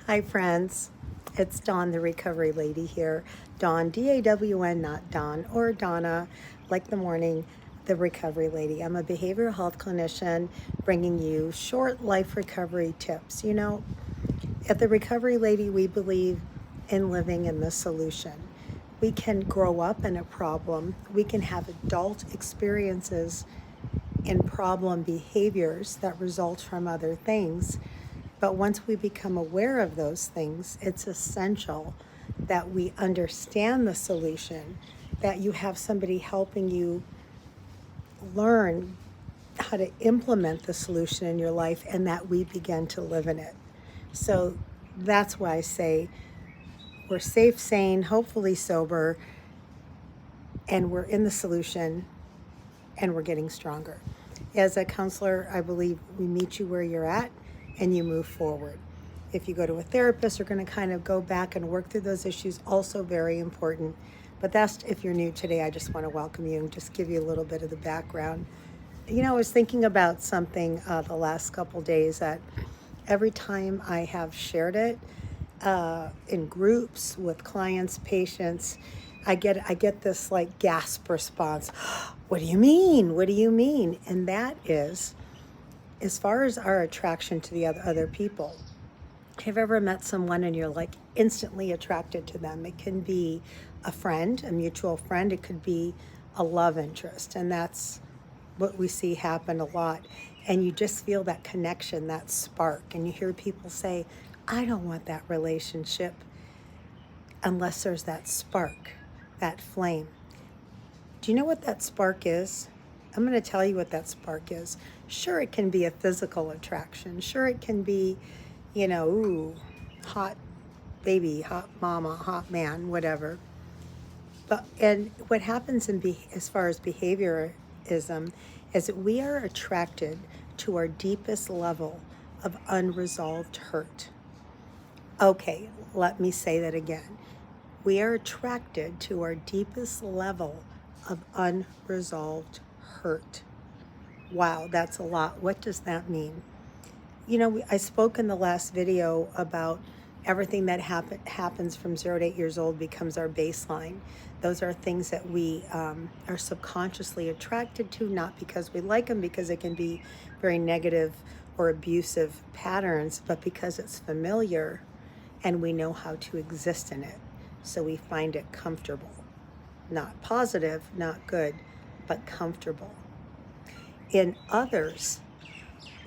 Hi, friends. It's Dawn, the recovery lady here. Dawn, D-A-W-N, not Dawn or Donna, like the morning, the recovery lady. I'm a behavioral health clinician bringing you short life recovery tips. At the recovery lady, we believe in living in the solution. We can grow up in a problem, we can have adult experiences in problem behaviors that result from other things. But once we become aware of those things, it's essential that we understand the solution, that you have somebody helping you learn how to implement the solution in your life and that we begin to live in it. So that's why I say we're safe, sane, hopefully sober, and we're in the solution and we're getting stronger. As a counselor, I believe we meet you where you're at and you move forward. If you go to a therapist, we're going to kind of go back and work through those issues, also very important. But that's if you're new today, I just want to welcome you and just give you a little bit of the background. I was thinking about something the last couple days that every time I have shared it in groups with clients, patients, I get this like gasp response. What do you mean? What do you mean? And that is, as far as our attraction to the other people. Have you ever met someone and you're like instantly attracted to them? It can be a friend, a mutual friend. It could be a love interest. And that's what we see happen a lot. And you just feel that connection, that spark. And you hear people say, I don't want that relationship unless there's that spark, that flame. Do you know what that spark is? I'm going to tell you what that spark is. Sure, it can be a physical attraction. Sure, it can be, ooh, hot baby, hot mama, hot man, whatever. And what happens as far as behaviorism is that we are attracted to our deepest level of unresolved hurt. Okay, let me say that again. We are attracted to our deepest level of unresolved hurt. Wow, that's a lot. What does that mean? I spoke in the last video about everything that happens from 0 to 8 years old becomes our baseline. Those are things that we are subconsciously attracted to, not because we like them, because it can be very negative or abusive patterns, but because it's familiar and we know how to exist in it. So we find it comfortable. Not positive, not good, but comfortable. In others,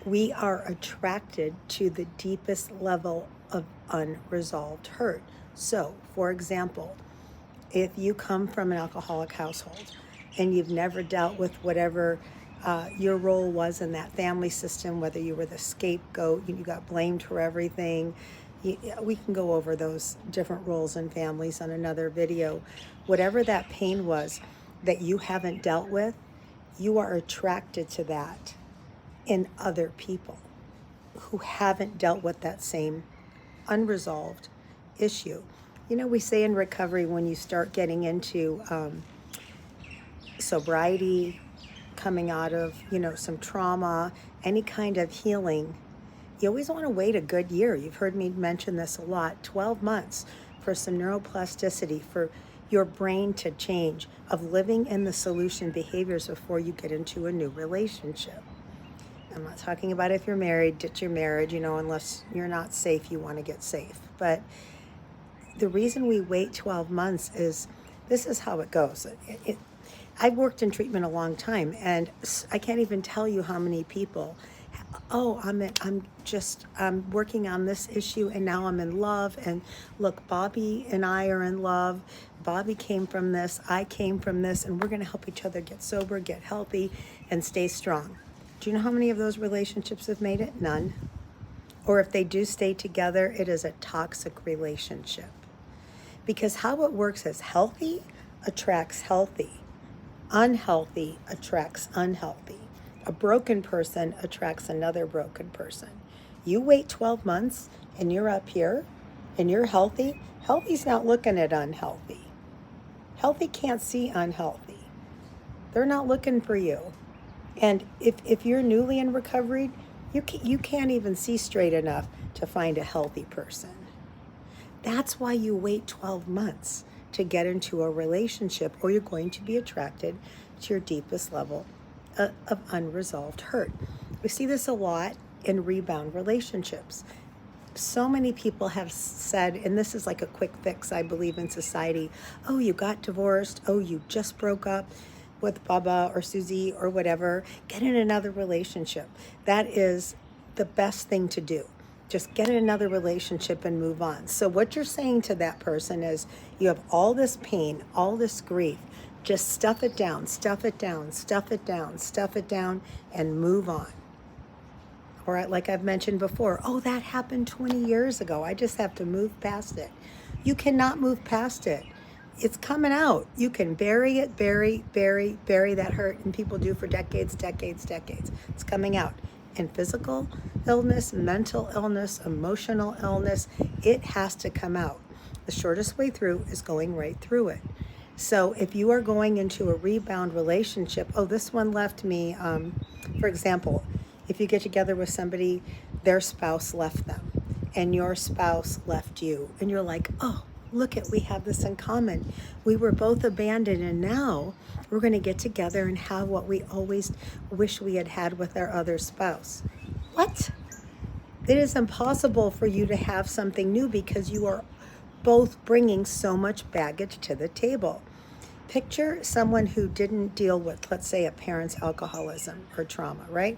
we are attracted to the deepest level of unresolved hurt. So, for example, if you come from an alcoholic household and you've never dealt with whatever your role was in that family system, whether you were the scapegoat, you got blamed for everything, we can go over those different roles in families on another video. Whatever that pain was that you haven't dealt with, you are attracted to that in other people who haven't dealt with that same unresolved issue. We say in recovery, when you start getting into sobriety, coming out of, some trauma, any kind of healing, you always want to wait a good year. You've heard me mention this a lot. 12 months for some neuroplasticity, for your brain to change, of living in the solution behaviors before you get into a new relationship. I'm not talking about if you're married, ditch your marriage, unless you're not safe, you want to get safe. But the reason we wait 12 months is this is how it goes. I've worked in treatment a long time, and I can't even tell you how many people, I'm working on this issue, and now I'm in love. And look, Bobby and I are in love. Bobby came from this, I came from this, and we're going to help each other get sober, get healthy, and stay strong. Do you know how many of those relationships have made it? None. Or if they do stay together, it is a toxic relationship. Because how it works is healthy attracts healthy. Unhealthy attracts unhealthy. A broken person attracts another broken person. You wait 12 months and you're up here and you're healthy. Healthy's not looking at unhealthy. Healthy can't see unhealthy. They're not looking for you. And if you're newly in recovery, you can't even see straight enough to find a healthy person. That's why you wait 12 months to get into a relationship, or you're going to be attracted to your deepest level of unresolved hurt. We see this a lot in rebound relationships. So many people have said, and this is like a quick fix, I believe, in society. Oh, you got divorced. Oh, you just broke up with Baba or Susie or whatever. Get in another relationship. That is the best thing to do. Just get in another relationship and move on. So what you're saying to that person is, you have all this pain, all this grief. Just stuff it down, stuff it down, stuff it down, stuff it down, and move on. Or like I've mentioned before, oh, that happened 20 years ago. I just have to move past it. You cannot move past it. It's coming out. You can bury it, bury that hurt, and people do for decades, decades, decades. It's coming out. In physical illness, mental illness, emotional illness, it has to come out. The shortest way through is going right through it. So if you are going into a rebound relationship, oh, this one left me, for example, if you get together with somebody, their spouse left them, and your spouse left you, and you're like, oh, look we have this in common. We were both abandoned, and now we're going to get together and have what we always wish we had had with our other spouse. What? It is impossible for you to have something new because you are both bringing so much baggage to the table. Picture someone who didn't deal with, let's say, a parent's alcoholism or trauma, right?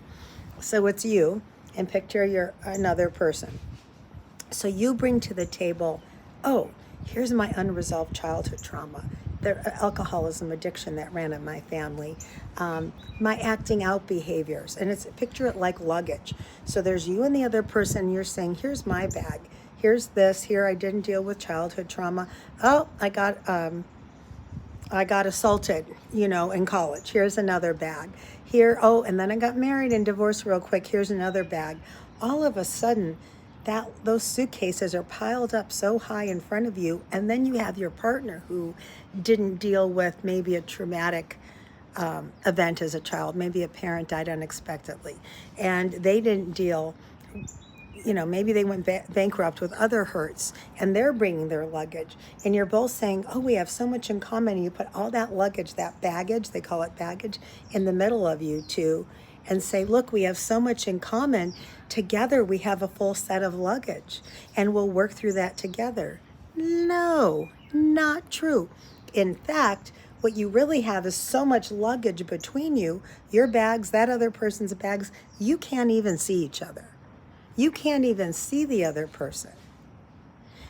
So it's you, and picture you're another person. So you bring to the table, oh, here's my unresolved childhood trauma, the alcoholism addiction that ran in my family, my acting out behaviors, and picture it like luggage. So there's you and the other person, and you're saying, here's my bag, here's this, here I didn't deal with childhood trauma. Oh, I got assaulted, in college. Here's another bag. Here, oh, and then I got married and divorced real quick. Here's another bag. All of a sudden, those suitcases are piled up so high in front of you, and then you have your partner who didn't deal with maybe a traumatic event as a child. Maybe a parent died unexpectedly, and they didn't deal. Maybe they went bankrupt with other hurts, and they're bringing their luggage, and you're both saying, oh, we have so much in common, and you put all that luggage, that baggage, they call it baggage, in the middle of you two, and say, look, we have so much in common. Together we have a full set of luggage, and we'll work through that together. No, not true. In fact, what you really have is so much luggage between you, your bags, that other person's bags, you can't even see each other. You can't even see the other person.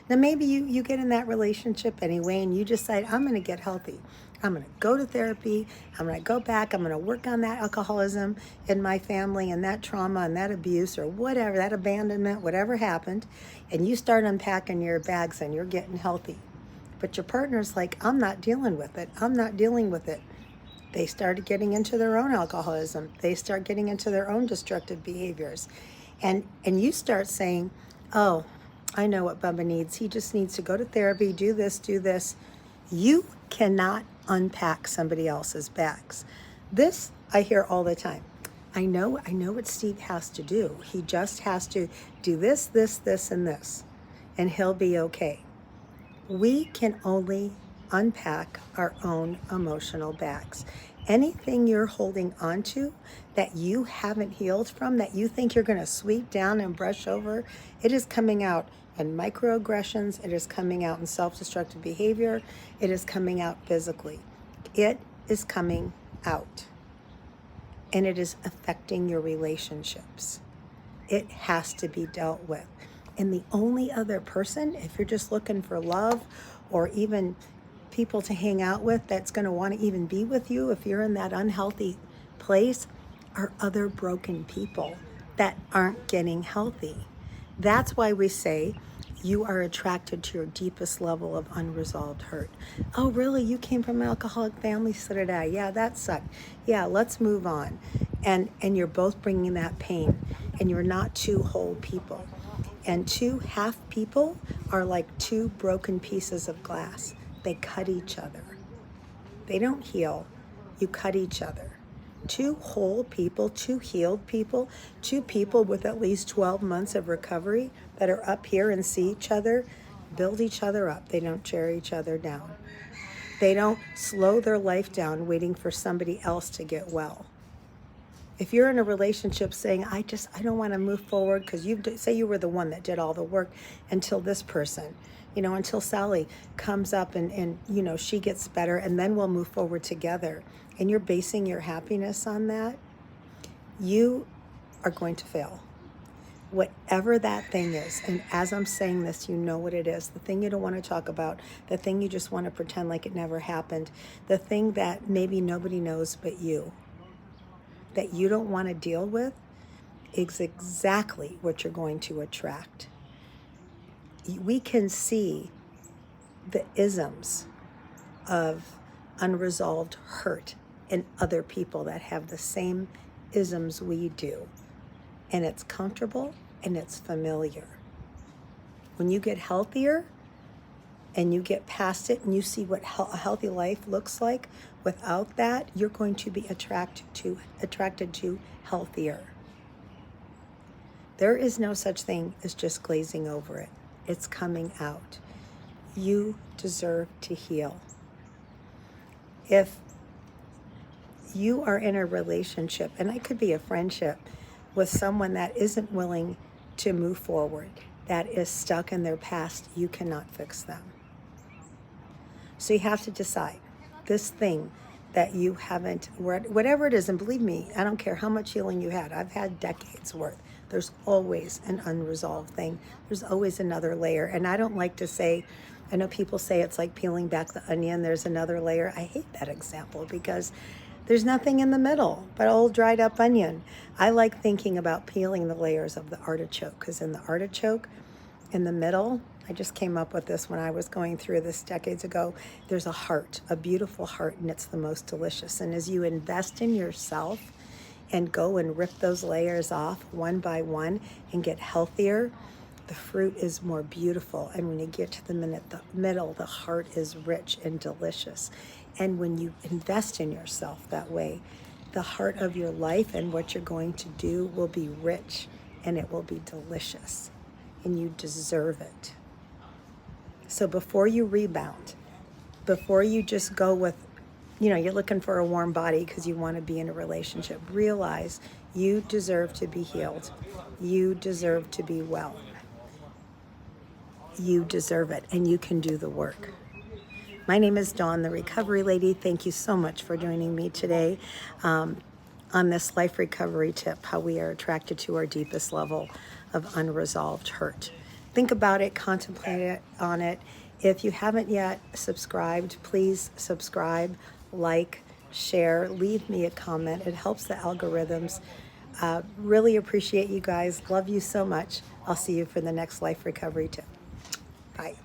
Now, maybe you get in that relationship anyway, and you decide, I'm going to get healthy. I'm going to go to therapy. I'm going to go back. I'm going to work on that alcoholism in my family and that trauma and that abuse or whatever, that abandonment, whatever happened. And you start unpacking your bags and you're getting healthy. But your partner's like, I'm not dealing with it. I'm not dealing with it. They started getting into their own alcoholism. They start getting into their own destructive behaviors. And you start saying, oh, I know what Bubba needs. He just needs to go to therapy, do this, do this. You cannot unpack somebody else's bags. This I hear all the time. I know what Steve has to do. He just has to do this, this, this, and this, and he'll be okay. We can only unpack our own emotional bags. Anything you're holding onto that you haven't healed from, that you think you're going to sweep down and brush over, it is coming out in microaggressions. It is coming out in self-destructive behavior. It is coming out physically. It is coming out. And it is affecting your relationships. It has to be dealt with. And the only other person, if you're just looking for love or even people to hang out with that's going to want to even be with you, if you're in that unhealthy place, are other broken people that aren't getting healthy. That's why we say you are attracted to your deepest level of unresolved hurt. Oh, really? You came from an alcoholic family? So did I. Yeah, that sucked. Yeah, let's move on. And you're both bringing that pain, and you're not two whole people. And two half people are like two broken pieces of glass. They cut each other. They don't heal. You cut each other. Two whole people, two healed people, two people with at least 12 months of recovery that are up here and see each other, build each other up. They don't tear each other down. They don't slow their life down waiting for somebody else to get well. If you're in a relationship saying, I don't want to move forward because say you were the one that did all the work until this person, until Sally comes up and she gets better and then we'll move forward together. And you're basing your happiness on that, you are going to fail. Whatever that thing is, and as I'm saying this, you know what it is, the thing you don't want to talk about, the thing you just want to pretend like it never happened, the thing that maybe nobody knows but you, that you don't want to deal with, is exactly what you're going to attract. We can see the isms of unresolved hurt in other people that have the same isms we do. And it's comfortable and it's familiar. When you get healthier and you get past it and you see what a healthy life looks like without that, you're going to be attracted to healthier. There is no such thing as just glazing over it. It's coming out. You deserve to heal. If you are in a relationship, and it could be a friendship, with someone that isn't willing to move forward, that is stuck in their past, you cannot fix them. So you have to decide this thing that you haven't, whatever it is, and believe me, I don't care how much healing you had. I've had decades worth. There's always an unresolved thing. There's always another layer. And I don't like to say, I know people say it's like peeling back the onion, there's another layer. I hate that example because there's nothing in the middle but old dried up onion. I like thinking about peeling the layers of the artichoke, because in the artichoke, in the middle, I just came up with this when I was going through this decades ago, there's a heart, a beautiful heart, and it's the most delicious. And as you invest in yourself and go and rip those layers off one by one and get healthier, the fruit is more beautiful. And when you get to the middle, the heart is rich and delicious. And when you invest in yourself that way, the heart of your life and what you're going to do will be rich and it will be delicious. And you deserve it. So before you rebound, before you just go with, you're looking for a warm body because you want to be in a relationship, realize you deserve to be healed. You deserve to be well. You deserve it, and you can do the work. My name is Dawn, the Recovery Lady. Thank you so much for joining me today on this life recovery tip, how we are attracted to our deepest level of unresolved hurt. Think about it, contemplate on it. If you haven't yet subscribed, please subscribe, like, share, leave me a comment. It helps the algorithms. Really appreciate you guys. Love you so much. I'll see you for the next life recovery tip. Bye.